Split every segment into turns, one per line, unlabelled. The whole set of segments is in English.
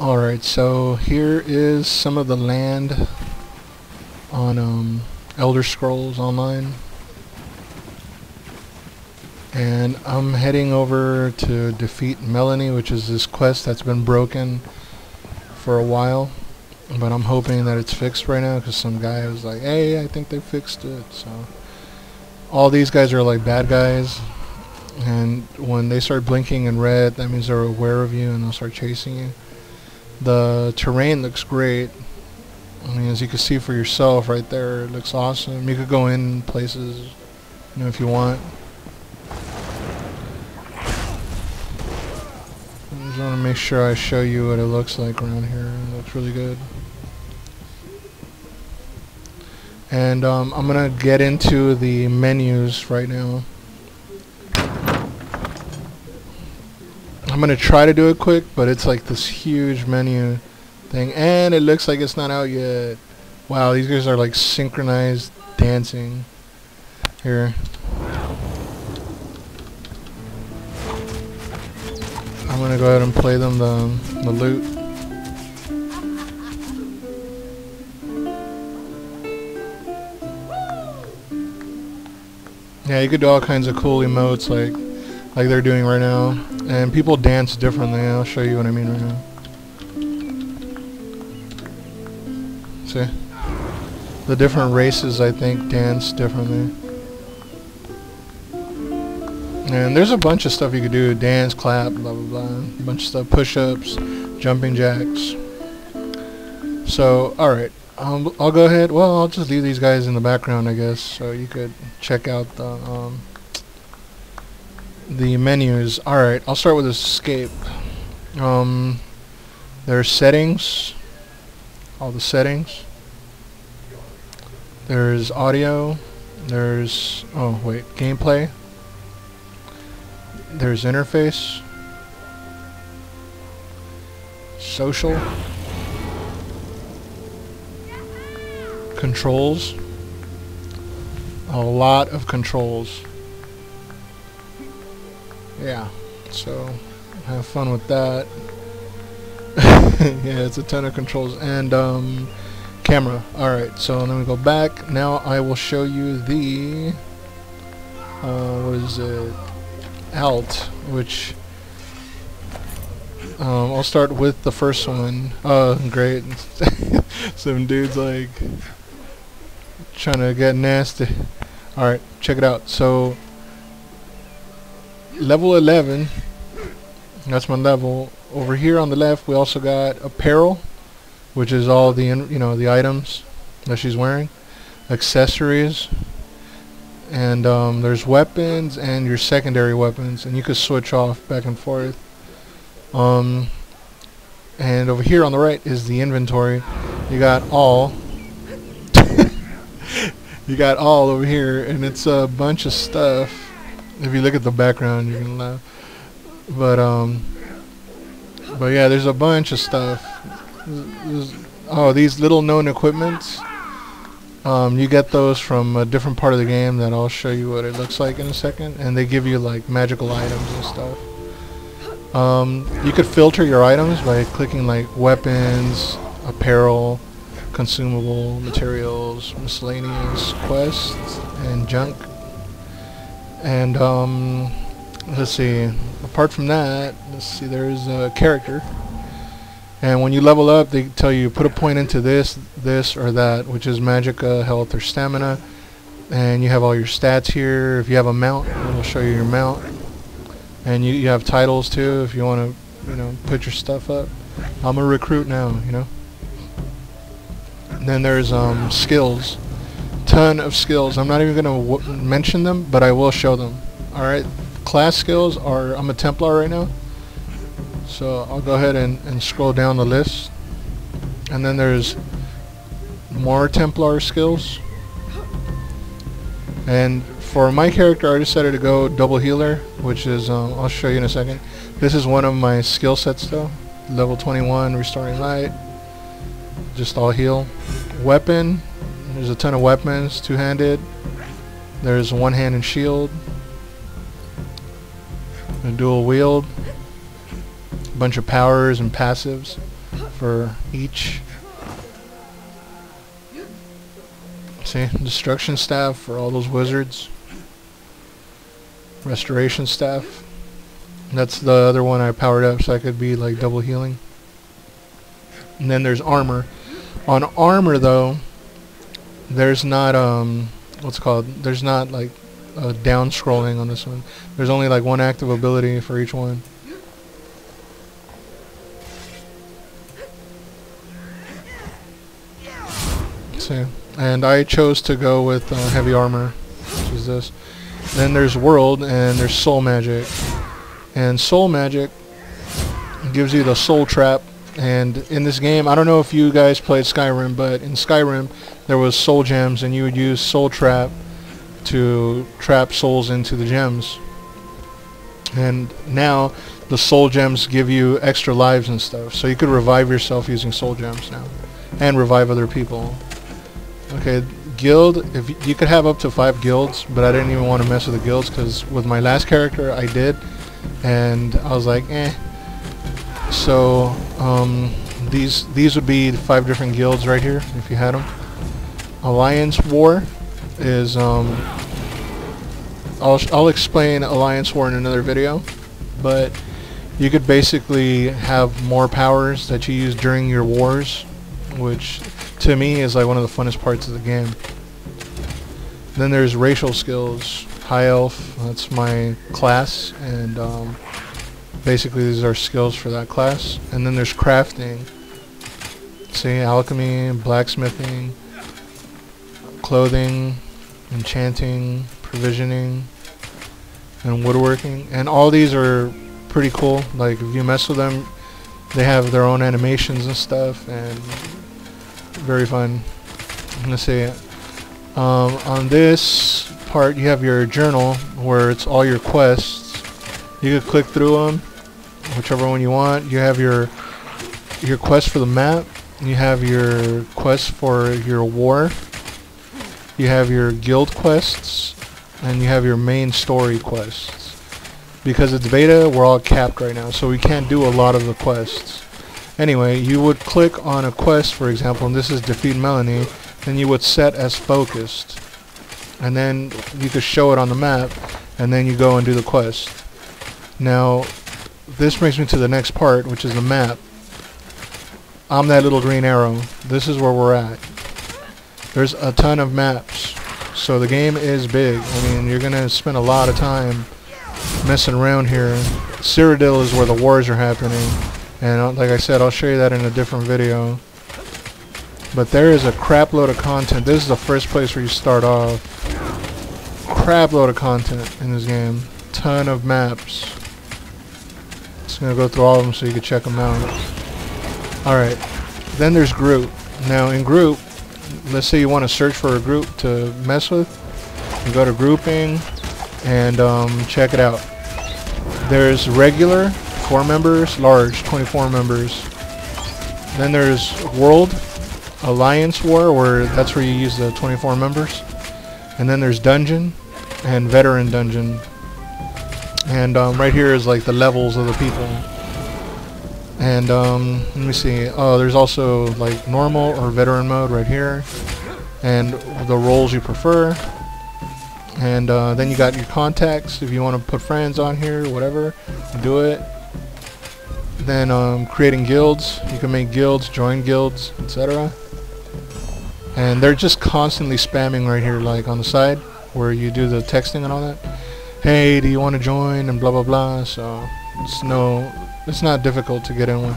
Alright, so here is some of the land on Elder Scrolls Online. And I'm heading over to defeat Melanie, which is this quest that's been broken for a while. But I'm hoping that it's fixed right now, because some guy was like, hey, I think they fixed it. So all these guys are like bad guys. And when they start blinking in red, that means they're aware of you and they'll start chasing you. The terrain looks great. I mean, as you can see for yourself right there, it looks awesome. You could go in places, you know, if you want. I just want to make sure I show you what it looks like around here. It looks really good. And I'm going to get into the menus right now. I'm going to try to do it quick, but it's like this huge menu thing. And it looks like it's not out yet. Wow, these guys are like synchronized dancing. Here. I'm going to go ahead and play them the loot. Yeah, you could do all kinds of cool emotes like they're doing right now. And people dance differently. I'll show you what I mean right now. See? The different races, I think, dance differently. And there's a bunch of stuff you could do. Dance, clap, blah, blah, blah. A bunch of stuff. Push-ups, jumping jacks. So, alright. I'll go ahead. Well, I'll just leave these guys in the background, I guess. So you could check out the menus. Alright, I'll start with escape. There's settings. All the settings. There's audio. There's, oh wait, gameplay. There's interface. Social. Controls. A lot of controls. Yeah, so have fun with that. Yeah, it's a ton of controls. And camera. Alright, so let me go back. Now I will show you the what is it? Alt, which I'll start with the first one. Oh, great. Some dudes like trying to get nasty. Alright, check it out. So level 11, that's my level. Over here on the left we also got Apparel, which is all the the items that she's wearing, accessories, and there's weapons and your secondary weapons, and you can switch off back and forth. And over here on the right is the inventory. You got all you got all over here, and it's a bunch of stuff. If you look at the background, you can laugh. But yeah, there's a bunch of stuff. Oh, these little known equipments. You get those from a different part of the game that I'll show you what it looks like in a second. And they give you like magical items and stuff. You could filter your items by clicking like weapons, apparel, consumable, materials, miscellaneous, quests, and junk. And let's see, apart from that, let's see, there's a character, and when you level up they tell you put a point into this or that, which is magic, health, or stamina. And you have all your stats here. If you have a mount, it'll show you your mount. And you have titles too if you want to put your stuff up. I'm a recruit now, And then there's skills. Ton of skills. I'm not even going to mention them, but I will show them. Alright, class skills are, I'm a Templar right now, so I'll go ahead and scroll down the list. And then there's more Templar skills. And for my character I decided to go double healer, which is, I'll show you in a second. This is one of my skill sets though. Level 21, restoring light. Just all heal. Weapon. There's a ton of weapons, two-handed. There's one-handed shield. A dual wield. A bunch of powers and passives. for each. See, destruction staff for all those wizards. Restoration staff. That's the other one I powered up so I could be like double healing. And then there's armor. On armor though, there's not what's it called? There's not like down scrolling on this one. There's only like one active ability for each one. See, and I chose to go with heavy armor, which is this. Then there's world and there's soul magic. And soul magic gives you the soul trap. And in this game, I don't know if you guys played Skyrim, but in Skyrim there was soul gems, and you would use soul trap to trap souls into the gems. And now the soul gems give you extra lives and stuff, so you could revive yourself using soul gems now, and revive other people. Okay, guild, if you could have up to 5 guilds, but I didn't even want to mess with the guilds because with my last character I did, and I was like, eh. So these would be 5 different guilds right here if you had them. Alliance War is I'll explain Alliance War in another video, but you could basically have more powers that you use during your wars, which to me is like one of the funnest parts of the game. Then there's racial skills. High Elf, that's my class, and basically these are skills for that class. And then there's crafting. See, alchemy, blacksmithing, clothing, enchanting, provisioning, and woodworking. And all these are pretty cool. Like if you mess with them, they have their own animations and stuff, and very fun. Let's see. On this part you have your journal where it's all your quests. You could click through them, whichever one you want. You have your quest for the map, you have your quest for your war, you have your guild quests, and you have your main story quests. Because it's beta, we're all capped right now, so we can't do a lot of the quests. Anyway, you would click on a quest, for example, and this is Defeat Melanie, and you would set as focused. And then you could show it on the map, and then you go and do the quest. Now, this brings me to the next part, which is the map. I'm that little green arrow. This is where we're at. There's a ton of maps, so the game is big. I mean, you're gonna spend a lot of time messing around here. Cyrodiil is where the wars are happening, and like I said, I'll show you that in a different video. But there is a crap load of content. This is the first place where you start off. Crap load of content in this game. Ton of maps. Just gonna go through all of them so you can check them out. Alright, then there's group. Now in group, let's say you want to search for a group to mess with. You go to grouping and check it out. There's regular, 4 members, large, 24 members. Then there's world, Alliance War, where that's where you use the 24 members. And then there's dungeon and veteran dungeon. And right here is like the levels of the people. And let me see. Oh, there's also like normal or veteran mode right here, and the roles you prefer. And then you got your contacts if you want to put friends on here, whatever, do it. Then creating guilds. You can make guilds, join guilds, etc. And they're just constantly spamming right here, like on the side where you do the texting and all that. Hey, do you want to join? And blah blah blah. So it's not difficult to get in one.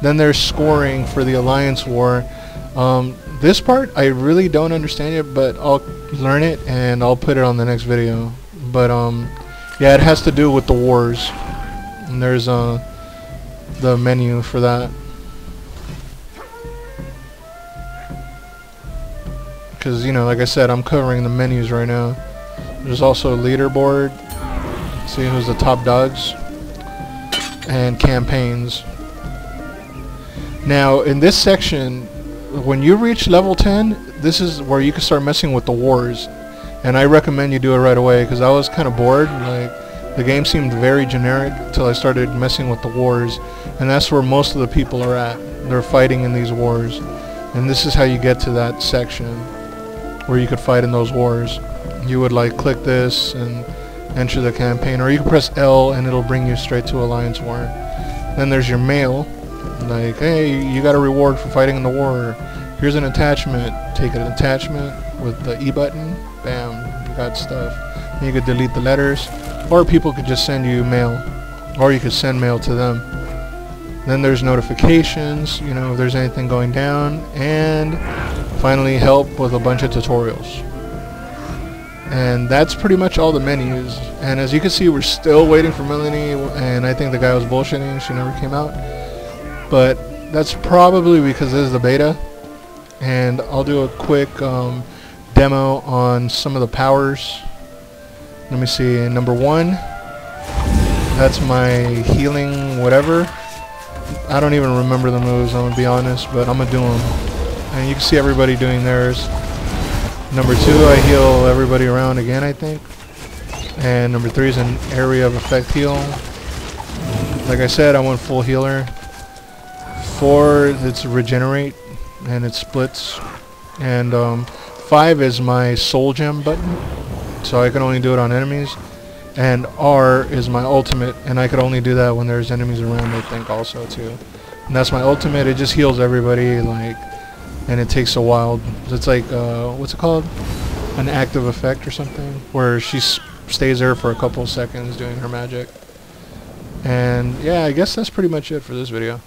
Then there's scoring for the Alliance War. This part I really don't understand it, but I'll learn it and I'll put it on the next video. But yeah, it has to do with the wars. And there's the menu for that. Because, you know, like I said, I'm covering the menus right now. There's also a leaderboard. See who's the top dogs. And campaigns. Now, in this section, when you reach level 10, this is where you can start messing with the wars. And I recommend you do it right away, because I was kind of bored. Like, The game seemed very generic till I started messing with the wars, and that's where most of the people are at. They're fighting in these wars, and this is how you get to that section where you could fight in those wars. You would like click this and enter the campaign, or you can press L and it'll bring you straight to Alliance War. Then there's your mail, like, hey, you got a reward for fighting in the war. Here's an attachment. Take an attachment with the E button. Bam, you got stuff. And you could delete the letters, or people could just send you mail, or you could send mail to them. Then there's notifications, you know, if there's anything going down, and finally help with a bunch of tutorials. And that's pretty much all the menus. And as you can see, we're still waiting for Melanie, and I think the guy was bullshitting, she never came out. But that's probably because this is the beta, and I'll do a quick demo on some of the powers. Let me see, number 1, that's my healing whatever. I don't even remember the moves, I'm gonna be honest, but I'm gonna do them. And you can see everybody doing theirs. Number 2, I heal everybody around again, I think. And number 3 is an area of effect heal. Like I said, I went full healer. 4, it's regenerate, and it splits. And 5 is my soul gem button, so I can only do it on enemies. And R is my ultimate, and I could only do that when there's enemies around, I think, also too. And that's my ultimate. It just heals everybody, like, and it takes a while. It's like, what's it called? An active effect or something, where she stays there for a couple seconds doing her magic. And yeah, I guess that's pretty much it for this video.